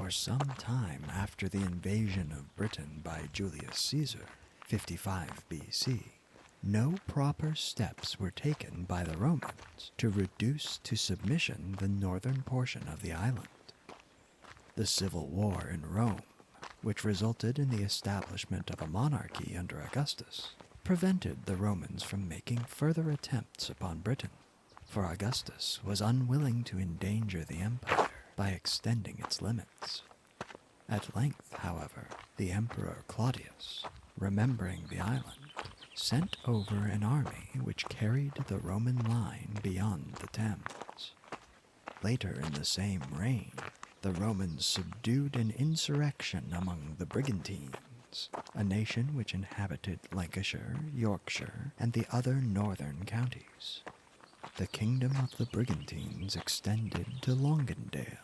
For some time after the invasion of Britain by Julius Caesar, 55 BC, no proper steps were taken by the Romans to reduce to submission the northern portion of the island. The civil war in Rome, which resulted in the establishment of a monarchy under Augustus, prevented the Romans from making further attempts upon Britain, for Augustus was unwilling to endanger the empire by extending its limits. At length, however, the Emperor Claudius, remembering the island, sent over an army which carried the Roman line beyond the Thames. Later in the same reign, the Romans subdued an insurrection among the Brigantines, a nation which inhabited Lancashire, Yorkshire, and the other northern counties. The kingdom of the Brigantines extended to Longdendale,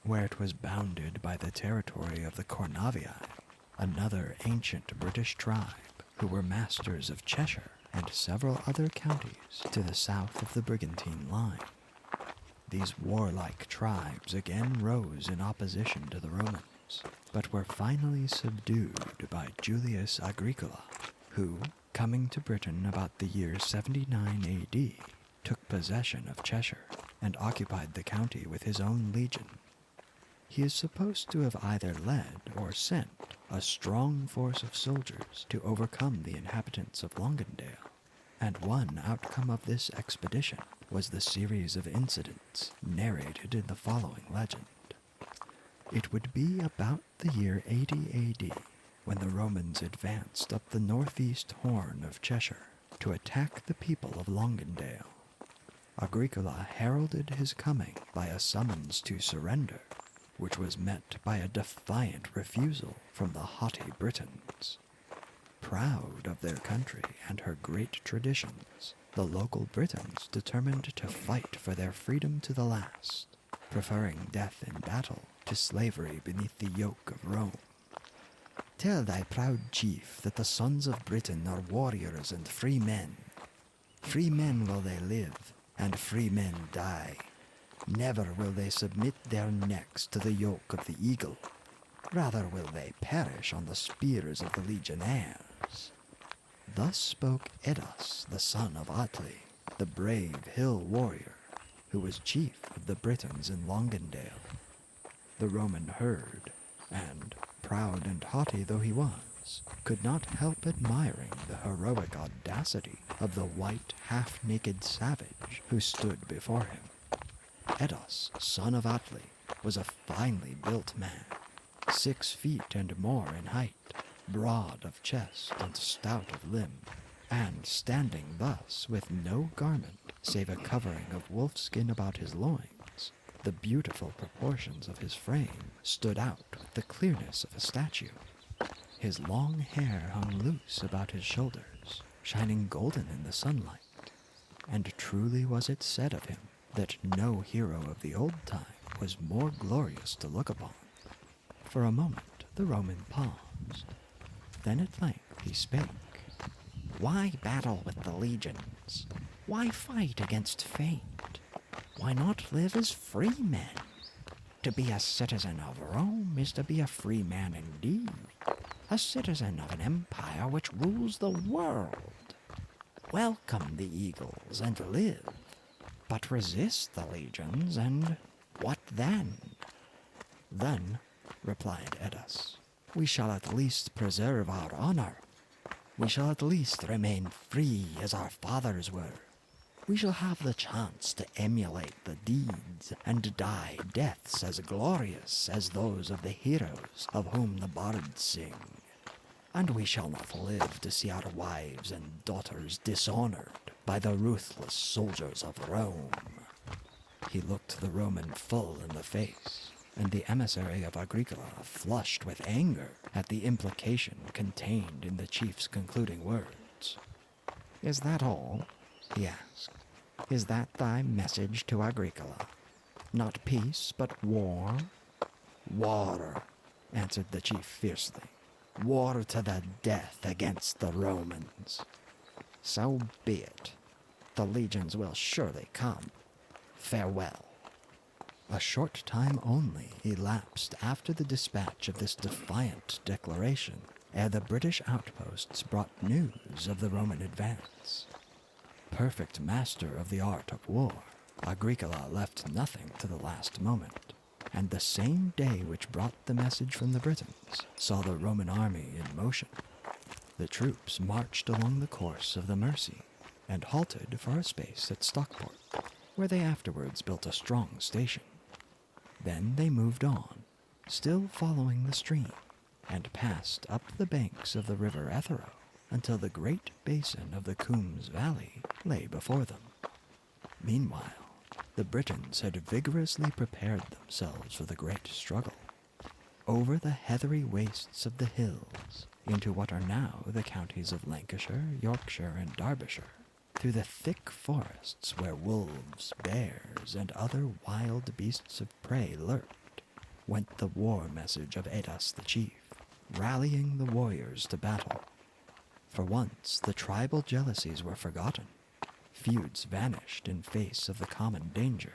where it was bounded by the territory of the Cornavii, another ancient British tribe who were masters of Cheshire and several other counties to the south of the Brigantine line. These warlike tribes again rose in opposition to the Romans, but were finally subdued by Julius Agricola, who, coming to Britain about the year 79 AD, took possession of Cheshire and occupied the county with his own legion. He is supposed to have either led or sent a strong force of soldiers to overcome the inhabitants of Longdendale, and one outcome of this expedition was the series of incidents narrated in the following legend. It would be about the year 80 AD when the Romans advanced up the northeast horn of Cheshire to attack the people of Longdendale. Agricola heralded his coming by a summons to surrender, which was met by a defiant refusal from the haughty Britons. Proud of their country and her great traditions, the local Britons determined to fight for their freedom to the last, preferring death in battle to slavery beneath the yoke of Rome. "Tell thy proud chief that the sons of Britain are warriors and free men. Free men will they live, and free men die. Never will they submit their necks to the yoke of the eagle. Rather will they perish on the spears of the legionnaires." Thus spoke Edas, the son of Atli, the brave hill warrior, who was chief of the Britons in Longdendale. The Roman heard, and, proud and haughty though he was, could not help admiring the heroic audacity of the white, half-naked savage who stood before him. Edas, son of Atli, was a finely built man, 6 feet and more in height, broad of chest and stout of limb, and standing thus with no garment save a covering of wolfskin about his loins, the beautiful proportions of his frame stood out with the clearness of a statue. His long hair hung loose about his shoulders, shining golden in the sunlight, and truly was it said of him that no hero of the old time was more glorious to look upon. For a moment the Roman paused. Then at length he spake. "Why battle with the legions? Why fight against fate? Why not live as free men? To be a citizen of Rome is to be a free man indeed, a citizen of an empire which rules the world. Welcome the eagles and live, but resist the legions, and what then?" "Then," replied Edas, "we shall at least preserve our honor. We shall at least remain free as our fathers were. We shall have the chance to emulate the deeds and die deaths as glorious as those of the heroes of whom the bards sing. And we shall not live to see our wives and daughters dishonored by the ruthless soldiers of Rome." He looked the Roman full in the face, and the emissary of Agricola flushed with anger at the implication contained in the chief's concluding words. "Is that all?" he asked. "Is that thy message to Agricola? Not peace, but war?" "War," answered the chief fiercely. "War to the death against the Romans." "So be it. The legions will surely come. Farewell." A short time only elapsed after the dispatch of this defiant declaration, ere the British outposts brought news of the Roman advance. Perfect master of the art of war, Agricola left nothing to the last moment, and the same day which brought the message from the Britons saw the Roman army in motion. The troops marched along the course of the Mersey and halted for a space at Stockport, where they afterwards built a strong station. Then they moved on, still following the stream, and passed up the banks of the river Ethero until the great basin of the Coombs Valley lay before them. Meanwhile, the Britons had vigorously prepared themselves for the great struggle. Over the heathery wastes of the hills, into what are now the counties of Lancashire, Yorkshire, and Derbyshire, through the thick forests where wolves, bears, and other wild beasts of prey lurked, went the war message of Edas the chief, rallying the warriors to battle. For once the tribal jealousies were forgotten. Feuds vanished in face of the common danger,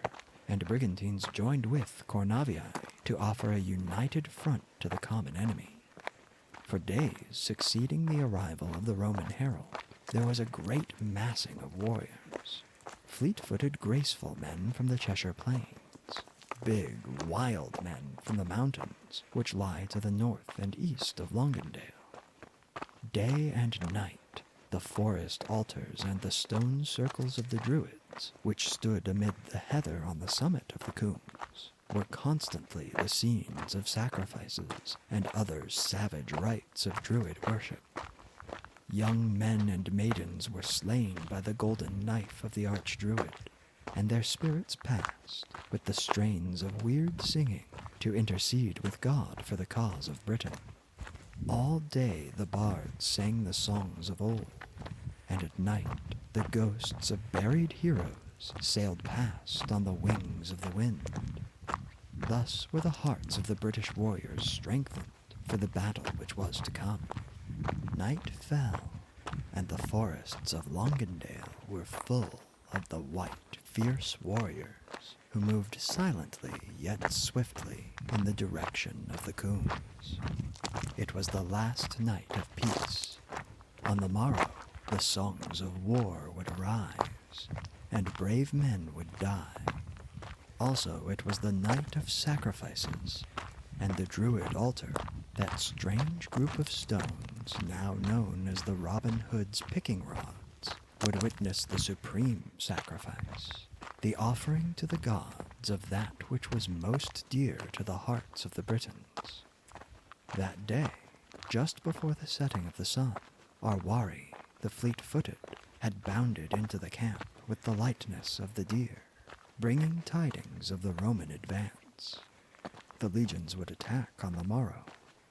and brigantines joined with Cornavii to offer a united front to the common enemy. For days succeeding the arrival of the Roman herald, there was a great massing of warriors, fleet-footed, graceful men from the Cheshire Plains, big, wild men from the mountains which lie to the north and east of Longdendale. Day and night, the forest altars and the stone circles of the Druids, which stood amid the heather on the summit of the Coombs, were constantly the scenes of sacrifices and other savage rites of Druid worship. Young men and maidens were slain by the golden knife of the Archdruid, and their spirits passed, with the strains of weird singing, to intercede with God for the cause of Britain. All day the bards sang the songs of old, and at night the ghosts of buried heroes sailed past on the wings of the wind. Thus were the hearts of the British warriors strengthened for the battle which was to come. Night fell, and the forests of Longdendale were full of the white, fierce warriors who moved silently yet swiftly in the direction of the Coombs. It was the last night of peace. On the morrow, the songs of war would arise, and brave men would die. Also, it was the night of sacrifices, and the Druid altar, that strange group of stones now known as the Robin Hood's picking rods, would witness the supreme sacrifice, the offering to the gods of that which was most dear to the hearts of the Britons. That day, just before the setting of the sun, our Wari, the fleet-footed, had bounded into the camp with the lightness of the deer, bringing tidings of the Roman advance. The legions would attack on the morrow,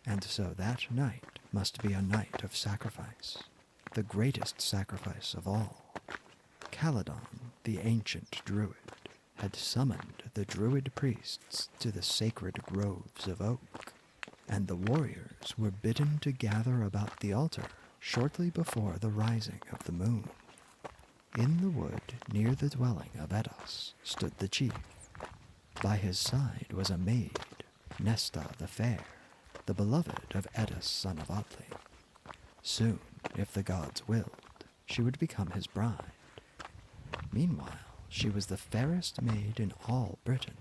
and so that night must be a night of sacrifice, the greatest sacrifice of all. Caledon, the ancient Druid, had summoned the Druid priests to the sacred groves of oak, and the warriors were bidden to gather about the altar shortly before the rising of the moon. In the wood near the dwelling of Edas stood the chief. By his side was a maid, Nesta the Fair, the beloved of Edas son of Atli. Soon, if the gods willed, she would become his bride. Meanwhile, she was the fairest maid in all Britain,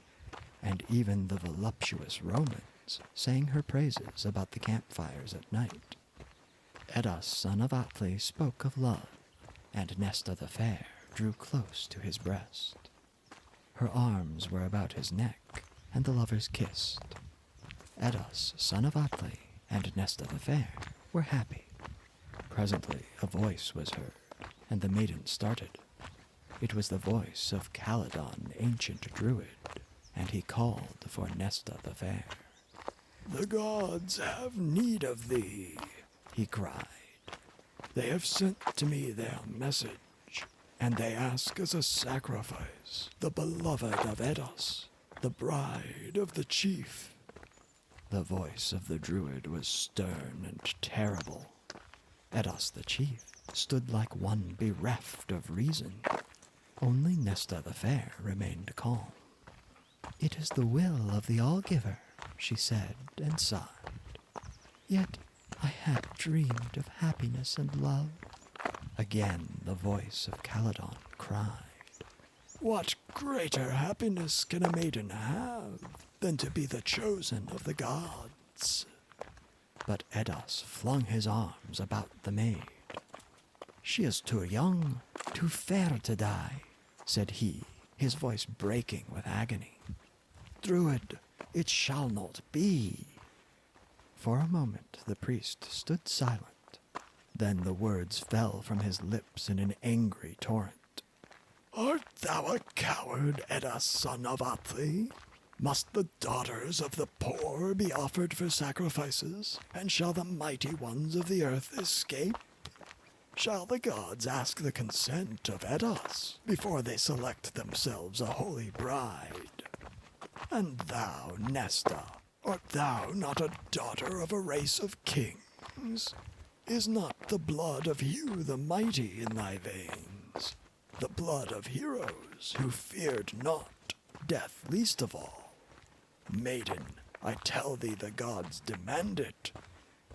and even the voluptuous Romans sang her praises about the campfires at night. Edas son of Atli spoke of love, and Nesta the Fair drew close to his breast. Her arms were about his neck, and the lovers kissed. Edas son of Atli and Nesta the Fair were happy. Presently a voice was heard, and the maiden started. It was the voice of Caledon, ancient Druid, and he called for Nesta the Fair. "The gods have need of thee," he cried. "They have sent to me their message, and they ask as a sacrifice the beloved of Edas, the bride of the chief." The voice of the Druid was stern and terrible. Edas the chief stood like one bereft of reason. Only Nesta the Fair remained calm. "It is the will of the All-Giver," she said and sighed. "Yet I had dreamed of happiness and love." Again the voice of Caledon cried, "What greater happiness can a maiden have than to be the chosen of the gods?" But Edos flung his arms about the maid. "She is too young, too fair to die," said he, his voice breaking with agony. "Druid, it shall not be." For a moment the priest stood silent. Then the words fell from his lips in an angry torrent. "Art thou a coward, Edas, son of Atli? Must the daughters of the poor be offered for sacrifices, and shall the mighty ones of the earth escape? Shall the gods ask the consent of Edas before they select themselves a holy bride? And thou, Nesta, art thou not a daughter of a race of kings? Is not the blood of Hugh the Mighty in thy veins, the blood of heroes who feared not, death least of all? Maiden, I tell thee the gods demand it.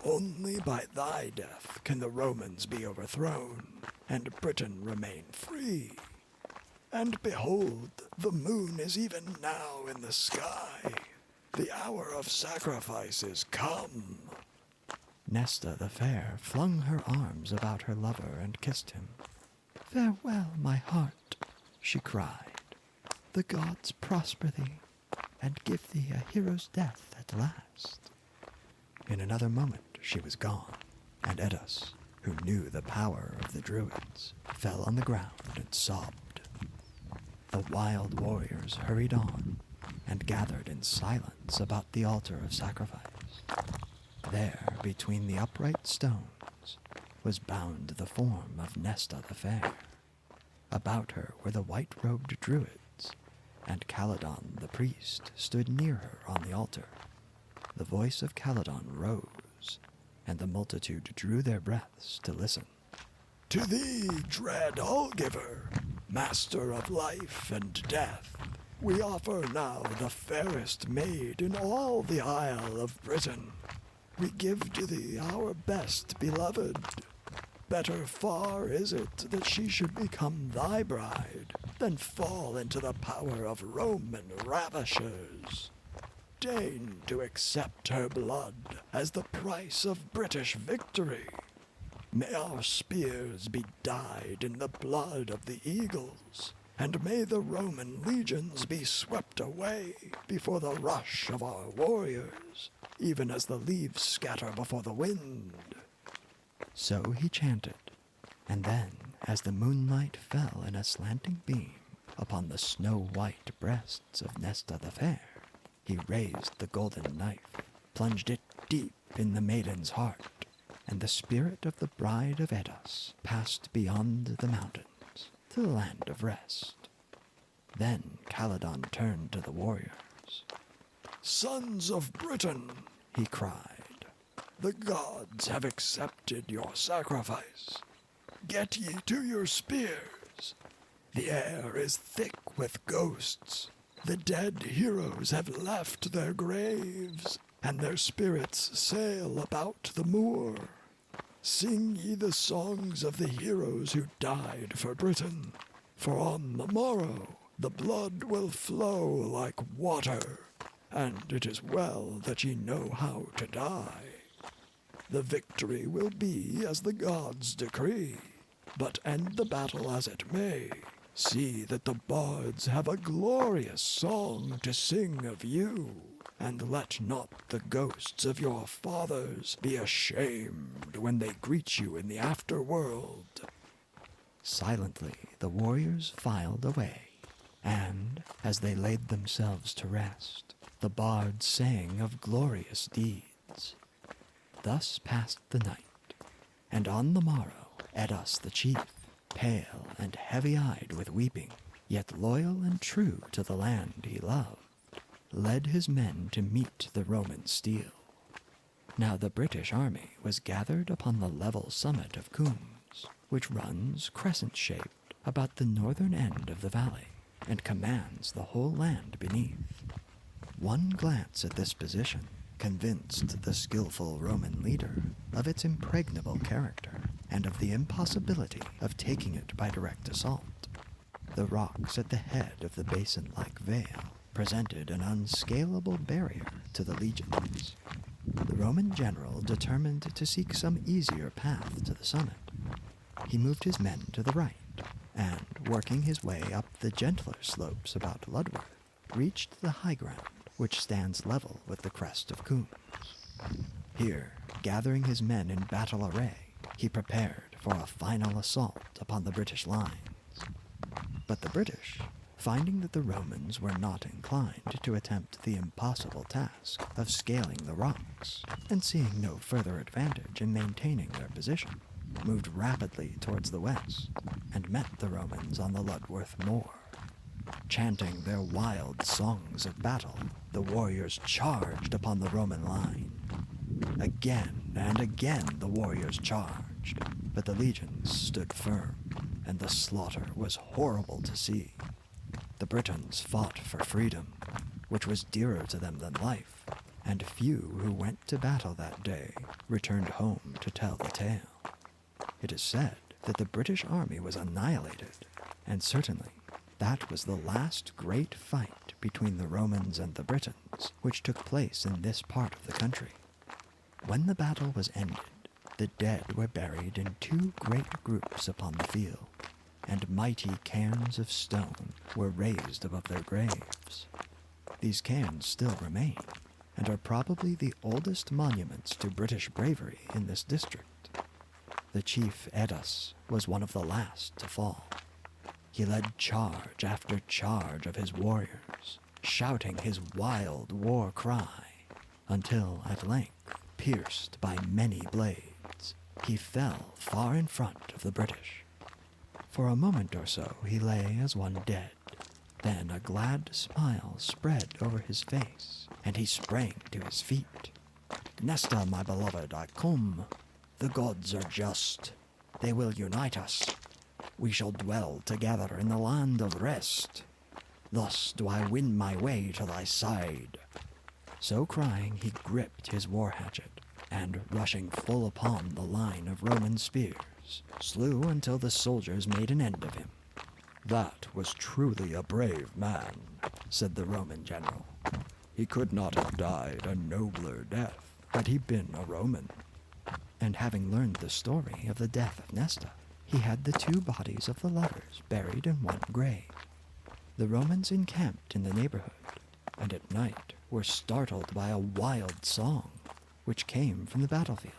Only by thy death can the Romans be overthrown, and Britain remain free. And behold, the moon is even now in the sky. The hour of sacrifice is come." Nesta the Fair flung her arms about her lover and kissed him. "Farewell, my heart," she cried. "The gods prosper thee, and give thee a hero's death at last." In another moment she was gone, and Edos, who knew the power of the Druids, fell on the ground and sobbed. The wild warriors hurried on and gathered in silence about the altar of sacrifice. There, between the upright stones, was bound the form of Nesta the Fair. About her were the white-robed Druids, and Caledon the priest stood near her on the altar. The voice of Caledon rose, and the multitude drew their breaths to listen. "To thee, dread All-Giver, master of life and death, we offer now the fairest maid in all the Isle of Britain. We give to thee our best beloved. Better far is it that she should become thy bride than fall into the power of Roman ravishers. Deign to accept her blood as the price of British victory. May our spears be dyed in the blood of the eagles, and may the Roman legions be swept away before the rush of our warriors, even as the leaves scatter before the wind." So he chanted, and then, as the moonlight fell in a slanting beam upon the snow-white breasts of Nesta the Fair, he raised the golden knife, plunged it deep in the maiden's heart, and the spirit of the bride of Edos passed beyond the mountains to the land of rest. Then Caledon turned to the warriors. "Sons of Britain," he cried, "the gods have accepted your sacrifice. Get ye to your spears. The air is thick with ghosts. The dead heroes have left their graves, and their spirits sail about the moor. Sing ye the songs of the heroes who died for Britain, for on the morrow the blood will flow like water, and it is well that ye know how to die. The victory will be as the gods decree, but end the battle as it may, see that the bards have a glorious song to sing of you, and let not the ghosts of your fathers be ashamed when they greet you in the afterworld." Silently the warriors filed away, and, as they laid themselves to rest, the bards sang of glorious deeds. Thus passed the night, and on the morrow Edos the chief, pale and heavy-eyed with weeping, yet loyal and true to the land he loved, led his men to meet the Roman steel. Now the British army was gathered upon the level summit of Coombs, which runs crescent-shaped about the northern end of the valley, and commands the whole land beneath. One glance at this position convinced the skillful Roman leader of its impregnable character and of the impossibility of taking it by direct assault. The rocks at the head of the basin-like vale presented an unscalable barrier to the legions. The Roman general determined to seek some easier path to the summit. He moved his men to the right, and, working his way up the gentler slopes about Ludworth, reached the high ground which stands level with the crest of Coombs. Here, gathering his men in battle array, he prepared for a final assault upon the British lines. But the British, finding that the Romans were not inclined to attempt the impossible task of scaling the rocks, and seeing no further advantage in maintaining their position, moved rapidly towards the west and met the Romans on the Ludworth moor. Chanting their wild songs of battle, the warriors charged upon the Roman line. Again and again the warriors charged, but the legions stood firm, and the slaughter was horrible to see. The Britons fought for freedom, which was dearer to them than life, and few who went to battle that day returned home to tell the tale. It is said that the British army was annihilated, and certainly that was the last great fight between the Romans and the Britons which took place in this part of the country. When the battle was ended, the dead were buried in two great groups upon the field, and mighty cairns of stone were raised above their graves. These cairns still remain, and are probably the oldest monuments to British bravery in this district. The chief Edus was one of the last to fall. He led charge after charge of his warriors, shouting his wild war cry, until at length, pierced by many blades, he fell far in front of the British. For a moment or so he lay as one dead. Then a glad smile spread over his face, and he sprang to his feet. "Nesta, my beloved, I come. The gods are just. They will unite us. We shall dwell together in the land of rest. Thus do I win my way to thy side." So crying, he gripped his war hatchet, and rushing full upon the line of Roman spears, slew until the soldiers made an end of him. "That was truly a brave man," said the Roman general. "He could not have died a nobler death had he been a Roman." And having learned the story of the death of Nesta, he had the two bodies of the lovers buried in one grave. The Romans encamped in the neighborhood, and at night were startled by a wild song, which came from the battlefield.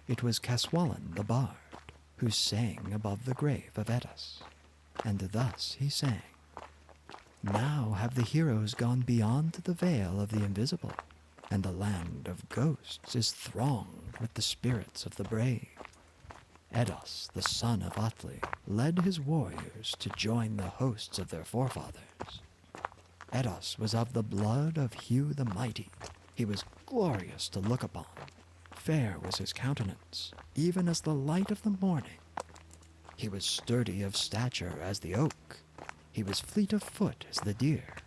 It was Caswallon the bard, who sang above the grave of Edus, and thus he sang: "Now have the heroes gone beyond the veil of the invisible, and the land of ghosts is thronged with the spirits of the brave. Edus, the son of Atli, led his warriors to join the hosts of their forefathers. Edus was of the blood of Hugh the Mighty. He was glorious to look upon. Fair was his countenance, even as the light of the morning. He was sturdy of stature as the oak. He was fleet of foot as the deer.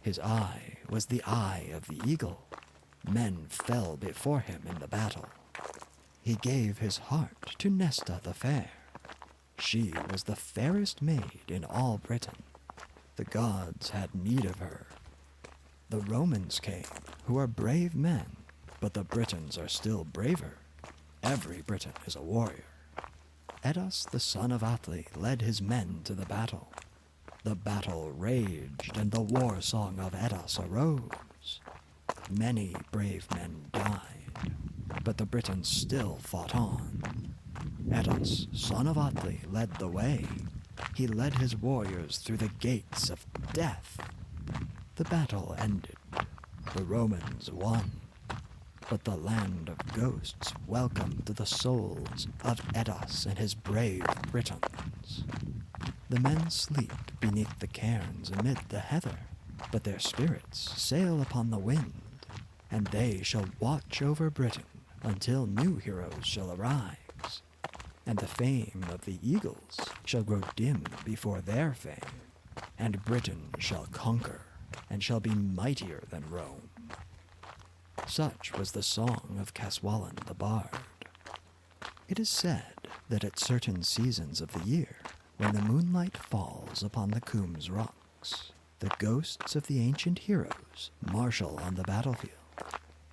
His eye was the eye of the eagle. Men fell before him in the battle. He gave his heart to Nesta the fair. She was the fairest maid in all Britain. The gods had need of her. The Romans came, who are brave men, but the Britons are still braver. Every Briton is a warrior. Edus, the son of Atli, led his men to the battle. The battle raged, and the war song of Edus arose. Many brave men died, but the Britons still fought on. Edus, son of Atli, led the way. He led his warriors through the gates of death. The battle ended. The Romans won. But the land of ghosts welcomed the souls of Edus and his brave Britons. The men sleep beneath the cairns amid the heather, but their spirits sail upon the wind, and they shall watch over Britain until new heroes shall arise, and the fame of the eagles shall grow dim before their fame, and Britain shall conquer and shall be mightier than Rome. Such was the song of Caswallon the bard. It is said that at certain seasons of the year, when the moonlight falls upon the Coombs rocks, the ghosts of the ancient heroes marshal on the battlefield,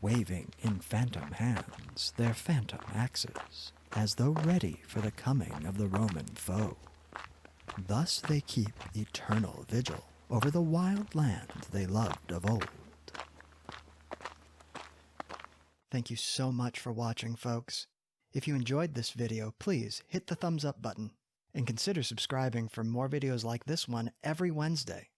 waving in phantom hands their phantom axes, as though ready for the coming of the Roman foe. Thus they keep eternal vigil over the wild land they loved of old. Thank you so much for watching, folks. If you enjoyed this video, please hit the thumbs up button and consider subscribing for more videos like this one every Wednesday.